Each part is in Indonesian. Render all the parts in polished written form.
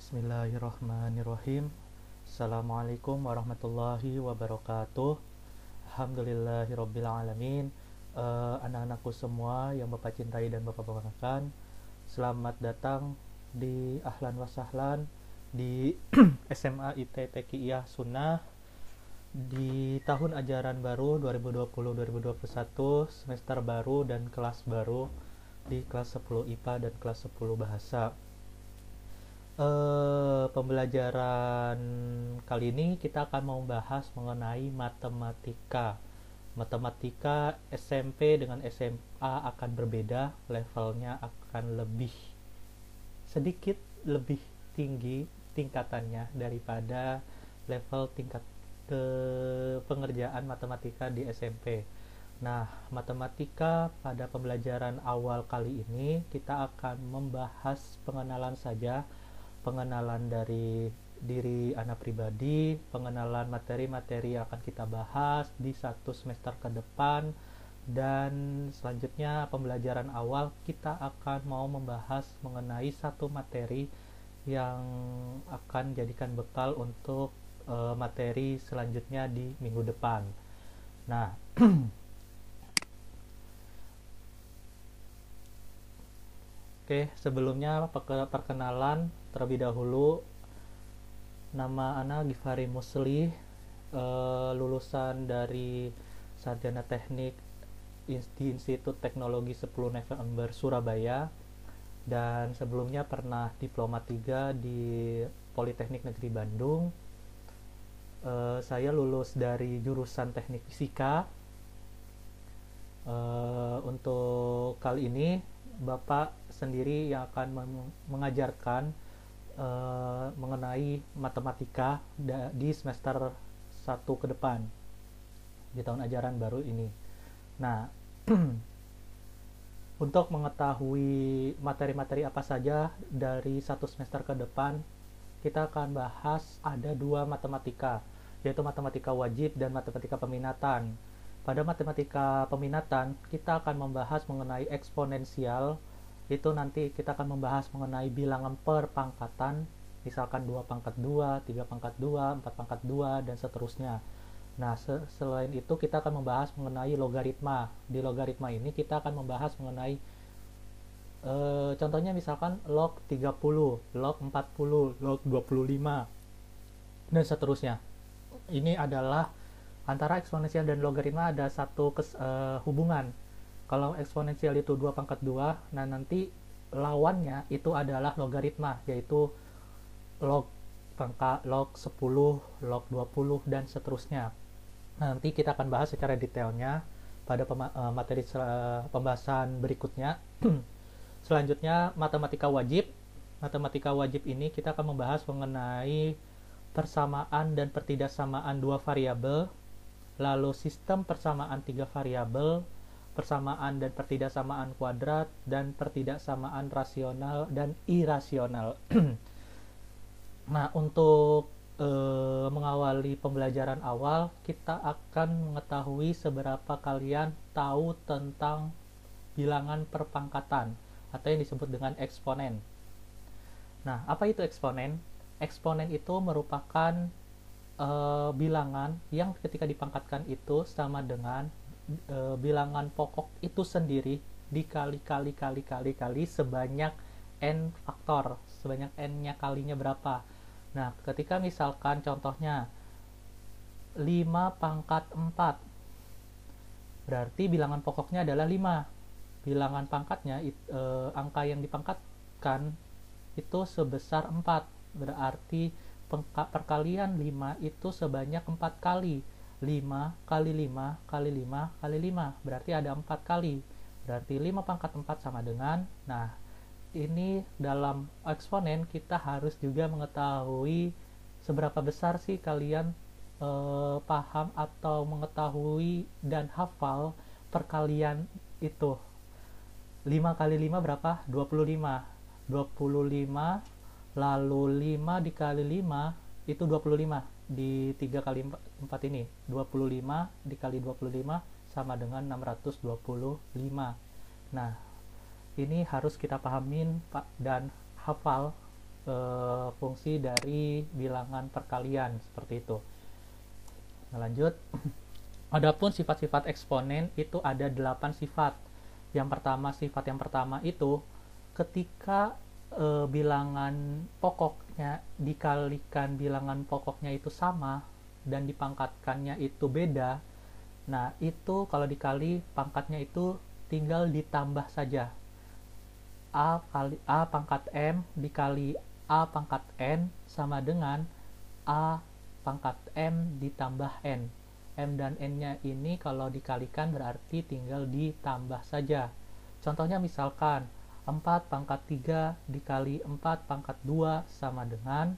Bismillahirrahmanirrahim. Assalamualaikum warahmatullahi wabarakatuh. Alhamdulillahirrabbilalamin. Anak-anakku semua yang Bapak cintai dan Bapak banggakan, selamat datang di Ahlan Wasahlan di SMA IT Tekiyah Sunnah di tahun ajaran baru 2020-2021, semester baru dan kelas baru di kelas 10 IPA dan kelas 10 bahasa. Pembelajaran kali ini kita akan membahas mengenai matematika. Matematika SMP dengan SMA akan berbeda, levelnya akan sedikit lebih tinggi tingkatannya daripada level tingkat ke pengerjaan matematika di SMP. Nah, matematika pada pembelajaran awal kali ini kita akan membahas pengenalan saja, pengenalan dari diri anak pribadi, pengenalan materi-materi yang akan kita bahas di satu semester ke depan, dan selanjutnya pembelajaran awal kita akan mau membahas mengenai satu materi yang akan jadikan bekal untuk materi selanjutnya di minggu depan. Nah, oke, sebelumnya perkenalan terlebih dahulu. Nama Ana Gifari Musli, lulusan dari Sarjana Teknik di Institut Teknologi 10 November Surabaya, dan sebelumnya pernah diploma 3 di Politeknik Negeri Bandung. Saya lulus dari jurusan Teknik Fisika. Untuk kali ini Bapak sendiri yang akan mengajarkan mengenai matematika di semester 1 ke depan di tahun ajaran baru ini. Nah, untuk mengetahui materi-materi apa saja dari satu semester ke depan, kita akan bahas ada 2 matematika, yaitu matematika wajib dan matematika peminatan. Pada matematika peminatan, kita akan membahas mengenai eksponensial. Itu nanti kita akan membahas mengenai bilangan per pangkatan, misalkan 2 pangkat 2, 3 pangkat 2, 4 pangkat 2, dan seterusnya. Nah, selain itu kita akan membahas mengenai logaritma. Di logaritma ini kita akan membahas mengenai contohnya misalkan log 30, log 40, log 25, dan seterusnya. Ini adalah antara eksponensial dan logaritma ada satu hubungan. Kalau eksponensial itu 2 pangkat 2, nah nanti lawannya itu adalah logaritma, yaitu log 10, log 20, dan seterusnya. Nah, nanti kita akan bahas secara detailnya pada materi pembahasan berikutnya. Selanjutnya, matematika wajib. Matematika wajib ini kita akan membahas mengenai persamaan dan pertidaksamaan 2 variabel, lalu sistem persamaan 3 variabel, persamaan dan pertidaksamaan kuadrat, dan pertidaksamaan rasional dan irasional. Nah, untuk mengawali pembelajaran awal, kita akan mengetahui seberapa kalian tahu tentang bilangan perpangkatan atau yang disebut dengan eksponen. Nah, apa itu eksponen? Eksponen itu merupakan bilangan yang ketika dipangkatkan itu sama dengan bilangan pokok itu sendiri dikali sebanyak n faktor, sebanyak n-nya kalinya berapa. Nah, ketika misalkan contohnya 5 pangkat 4, berarti bilangan pokoknya adalah 5. Bilangan pangkatnya, angka yang dipangkatkan itu sebesar 4. Berarti perkalian 5 itu sebanyak 4 kali. 5 kali 5 kali 5 kali 5, berarti ada 4 kali. Berarti 5 pangkat 4 sama dengan, nah ini dalam eksponen kita harus juga mengetahui seberapa besar sih kalian paham atau mengetahui dan hafal perkalian itu. 5 kali 5 berapa? 25. 25, lalu 5 dikali 5 itu 25. Di 3 kali 4 ini 25 dikali 25 sama dengan 625. Nah, ini harus kita pahamin dan hafal fungsi dari bilangan perkalian seperti itu. Nah, lanjut. Adapun sifat-sifat eksponen itu ada 8 sifat. Sifat yang pertama itu ketika bilangan pokoknya dikalikan bilangan pokoknya itu sama dan dipangkatkannya itu beda. Nah, itu kalau dikali pangkatnya itu tinggal ditambah saja. A kali A pangkat M dikali A pangkat N sama dengan A pangkat M ditambah N. M dan N-nya ini kalau dikalikan berarti tinggal ditambah saja. Contohnya misalkan 4 pangkat 3 dikali 4 pangkat 2 sama dengan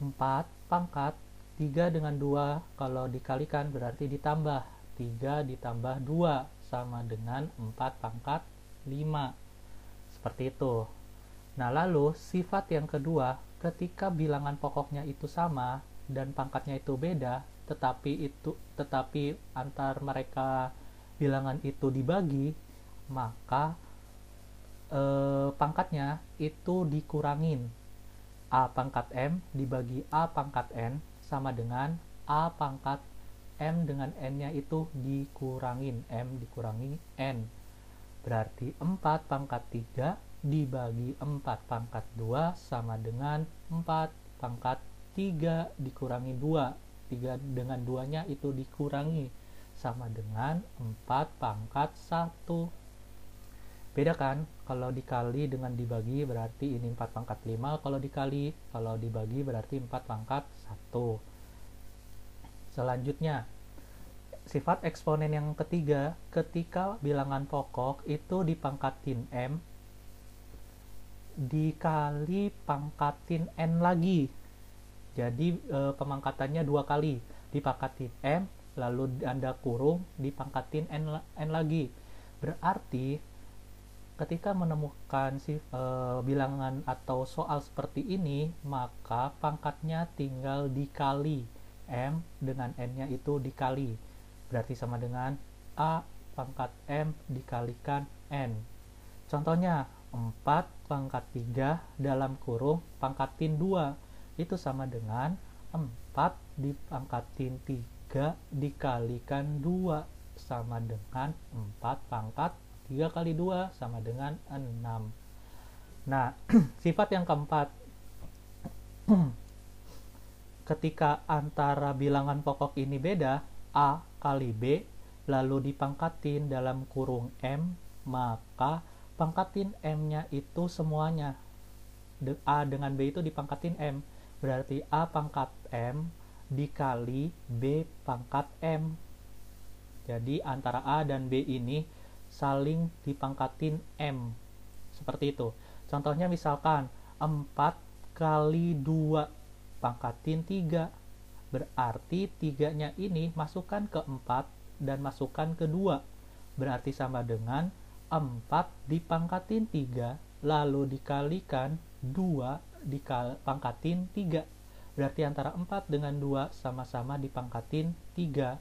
4 pangkat 3 dengan 2 kalau dikalikan berarti ditambah. 3 ditambah 2 sama dengan 4 pangkat 5. Seperti itu. Nah, lalu sifat yang kedua, ketika bilangan pokoknya itu sama dan pangkatnya itu beda, tetapi antar mereka bilangan itu dibagi, maka pangkatnya itu dikurangin. A pangkat M dibagi A pangkat N sama dengan A pangkat M dengan N-nya itu dikurangin. M dikurangi N. Berarti 4 pangkat 3 dibagi 4 pangkat 2 sama dengan 4 pangkat 3 dikurangi 2. 3 dengan 2-nya itu dikurangi sama dengan 4 pangkat 1. Beda kan? Kalau dikali dengan dibagi berarti ini 4 pangkat 5. Kalau dibagi berarti 4 pangkat 1. Selanjutnya, sifat eksponen yang ketiga, ketika bilangan pokok itu dipangkatin M dikali pangkatin N lagi. Jadi pemangkatannya 2 kali, dipangkatin M lalu Anda kurung dipangkatin N lagi. Berarti ketika menemukan bilangan atau soal seperti ini, maka pangkatnya tinggal dikali. M dengan N-nya itu dikali. Berarti sama dengan A pangkat M dikalikan N. Contohnya, 4 pangkat 3 dalam kurung pangkatin 2. Itu sama dengan 4 dipangkatin 3 dikalikan 2 sama dengan 4 pangkat 3 kali 2 sama dengan 6. Nah, sifat yang keempat, ketika antara bilangan pokok ini beda, A kali B, lalu dipangkatin dalam kurung M, maka pangkatin M-nya itu semuanya. A dengan B itu dipangkatin M. Berarti A pangkat M dikali B pangkat M. Jadi antara A dan B ini saling dipangkatin M. Seperti itu. Contohnya misalkan 4 kali 2 pangkatin 3. Berarti 3-nya ini masukkan ke 4 dan masukkan ke 2. Berarti sama dengan 4 dipangkatin 3 lalu dikalikan 2 dipangkatin 3. Berarti antara 4 dengan 2 sama-sama dipangkatin 3.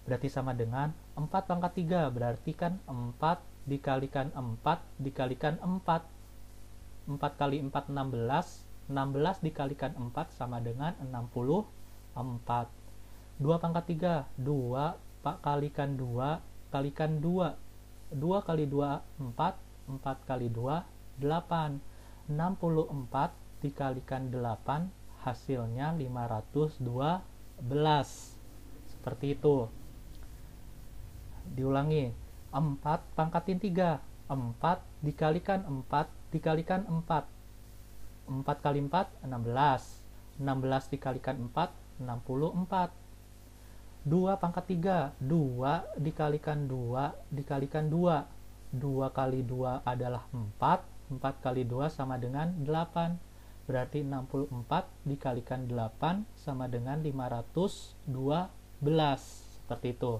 Berarti sama dengan 4 pangkat 3. Berarti kan 4 dikalikan 4 dikalikan 4. 4 kali 4 16. 16 dikalikan 4 sama dengan 64. 2 pangkat 3. 2 kalikan 2 kalikan 2. 2 kali 2 4. 4 kali 2 8. 64 dikalikan 8 hasilnya 512. Seperti itu. Diulangi. 4 pangkatin 3. 4 dikalikan 4 dikalikan 4. 4 kali 4 16. 16 dikalikan 4 64. 2 pangkat 3. 2 dikalikan 2 dikalikan 2. 2 kali 2 adalah 4. 4 kali 2 sama dengan 8. Berarti 64 dikalikan 8 sama dengan 512. Seperti itu.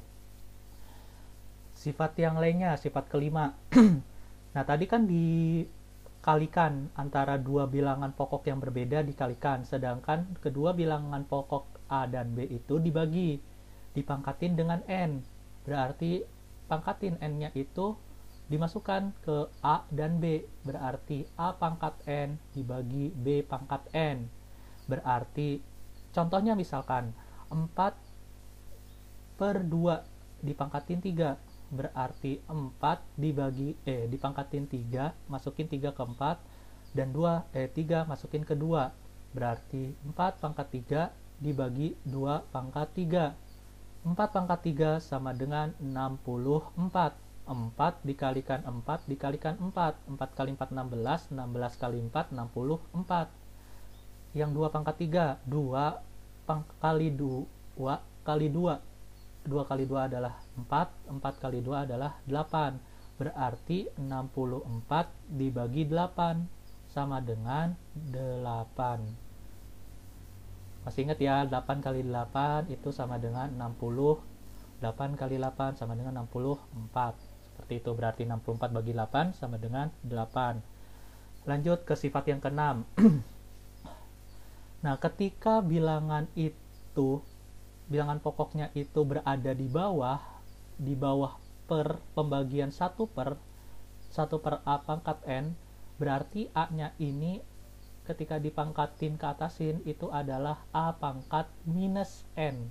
Sifat yang lainnya, sifat kelima. Nah, tadi kan dikalikan antara dua bilangan pokok yang berbeda dikalikan. Sedangkan kedua bilangan pokok A dan B itu dibagi. Dipangkatin dengan N. Berarti pangkatin N-nya itu dimasukkan ke A dan B. Berarti A pangkat N dibagi B pangkat N. Berarti contohnya misalkan 4/2 dipangkatin 3. Berarti 4 dipangkatin 3, masukin 3 ke 4, dan 3 masukin ke 2. Berarti 4 pangkat 3 dibagi 2 pangkat 3. 4 pangkat 3 sama dengan 64. 4 dikalikan 4 dikalikan 4. 4 kali 4 16, 16 kali 4 64. Yang 2 pangkat 3, 2 kali 2 kali 2. 2 kali 2 adalah 4, 4 kali 2 adalah 8. Berarti 64 dibagi 8 sama dengan 8. Masih ingat ya, 8 kali 8 itu sama dengan 60. 8 kali 8 sama dengan 64. Seperti itu, berarti 64 bagi 8 sama dengan 8. Lanjut ke sifat yang keenam. Nah, ketika bilangan pokoknya itu berada di bawah pembagian 1 per A pangkat N, berarti A-nya ini ketika dipangkatin ke atasin itu adalah A pangkat minus N.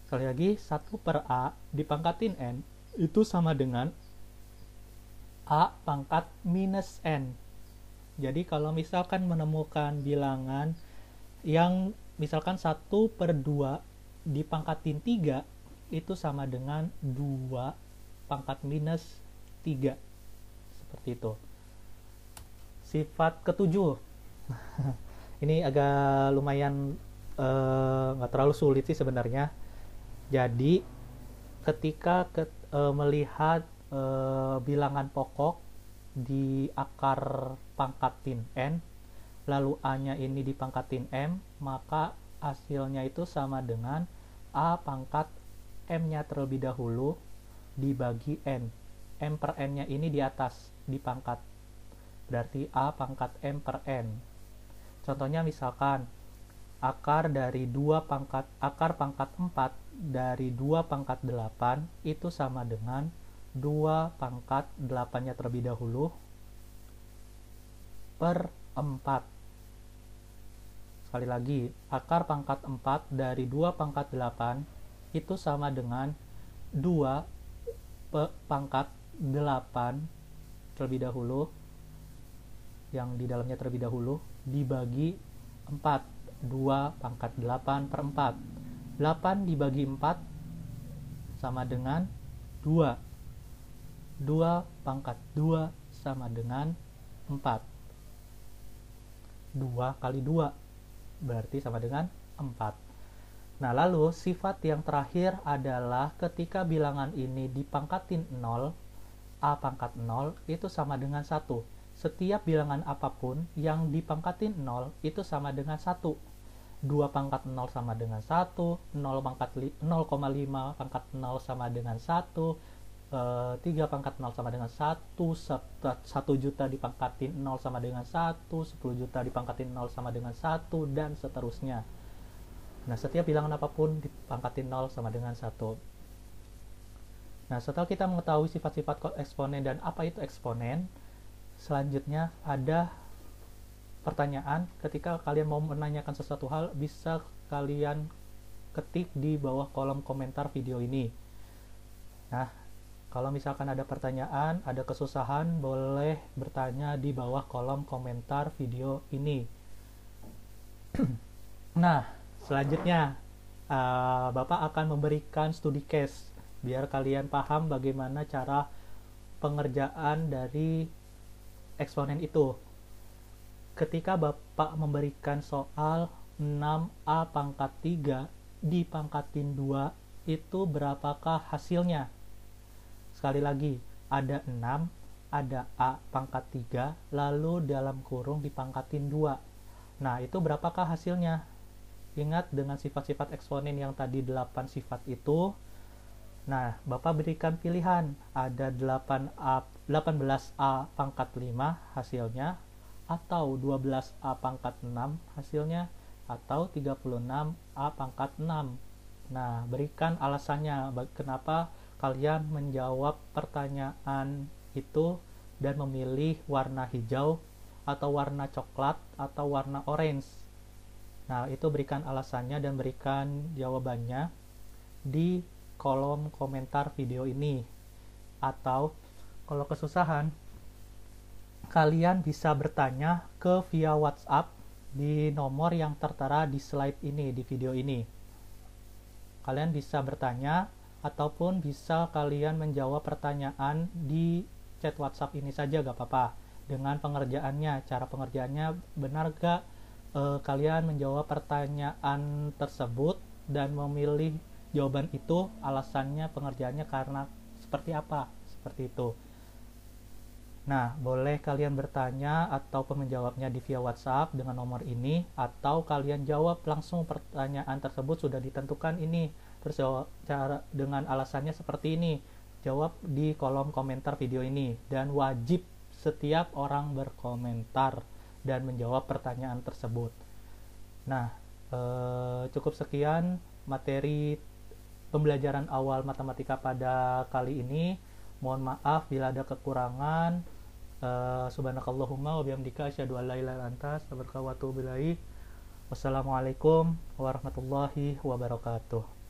Sekali lagi, 1 per A dipangkatin N itu sama dengan A pangkat minus N. Jadi kalau misalkan menemukan bilangan yang misalkan 1/2 dipangkatin 3 itu sama dengan 2 pangkat minus 3. Seperti itu. Sifat ketujuh. Ini agak lumayan nggak terlalu sulit sih sebenarnya. Jadi ketika melihat bilangan pokok di akar pangkatin N, lalu A-nya ini dipangkatin M, maka hasilnya itu sama dengan A pangkat M-nya terlebih dahulu dibagi N. M per N-nya ini di atas, dipangkat. Berarti A pangkat M per N. Contohnya misalkan akar pangkat 4 dari 2 pangkat 8 itu sama dengan 2 pangkat 8-nya terlebih dahulu per 4. Sekali lagi, akar pangkat 4 dari 2 pangkat 8 itu sama dengan 2 pangkat 8 terlebih dahulu, yang di dalamnya terlebih dahulu, dibagi 4. 2 pangkat 8 per 4. 8 dibagi 4 sama dengan 2. 2 pangkat 2 sama dengan 4. 2 kali 2 berarti sama dengan 4. Nah, lalu sifat yang terakhir adalah ketika bilangan ini dipangkatin 0, A pangkat 0 itu sama dengan 1. Setiap bilangan apapun yang dipangkatin 0 itu sama dengan 1. 2 pangkat 0 sama dengan 1, 0,5 pangkat 0 sama dengan 1, 3 pangkat 0 sama dengan 1, 1 juta dipangkatin 0 sama dengan 1, 10 juta dipangkatin 0 sama dengan 1, dan seterusnya. Nah, setiap bilangan apapun dipangkatin 0 sama dengan 1. Nah, setelah kita mengetahui sifat-sifat eksponen dan apa itu eksponen, selanjutnya ada pertanyaan. Ketika kalian mau menanyakan sesuatu hal, bisa kalian ketik di bawah kolom komentar video ini. Nah, kalau misalkan ada pertanyaan, ada kesusahan, boleh bertanya di bawah kolom komentar video ini. Nah, selanjutnya Bapak akan memberikan studi case biar kalian paham bagaimana cara pengerjaan dari eksponen itu. Ketika Bapak memberikan soal 6A pangkat 3 dipangkatin 2, itu berapakah hasilnya? Sekali lagi, ada 6, ada A pangkat 3, lalu dalam kurung dipangkatin 2. Nah, itu berapakah hasilnya? Ingat dengan sifat-sifat eksponen yang tadi 8 sifat itu. Nah, Bapak berikan pilihan, ada 18A pangkat 5 hasilnya, atau 12A pangkat 6 hasilnya, atau 36A pangkat 6. Nah, berikan alasannya kenapa kalian menjawab pertanyaan itu dan memilih warna hijau atau warna coklat atau warna orange. Nah, itu berikan alasannya dan berikan jawabannya di kolom komentar video ini. Atau kalau kesusahan, kalian bisa bertanya ke via WhatsApp di nomor yang tertera di slide ini, di video ini. Kalian bisa bertanya ataupun bisa kalian menjawab pertanyaan di chat WhatsApp ini saja, gak apa-apa. Dengan pengerjaannya, cara pengerjaannya benar gak kalian menjawab pertanyaan tersebut dan memilih jawaban itu, alasannya pengerjaannya karena seperti apa, seperti itu. Nah, boleh kalian bertanya atau menjawabnya di via WhatsApp dengan nomor ini, atau kalian jawab langsung pertanyaan tersebut sudah ditentukan ini. Terus cara dengan alasannya seperti ini. Jawab di kolom komentar video ini, dan wajib setiap orang berkomentar dan menjawab pertanyaan tersebut. Nah, cukup sekian materi pembelajaran awal matematika pada kali ini. Mohon maaf bila ada kekurangan. Subhanakallahumma wa bihamdika asyhadu an la ilaha illa anta astaghfiruka wa atubu ilaik. Wassalamualaikum warahmatullahi wabarakatuh.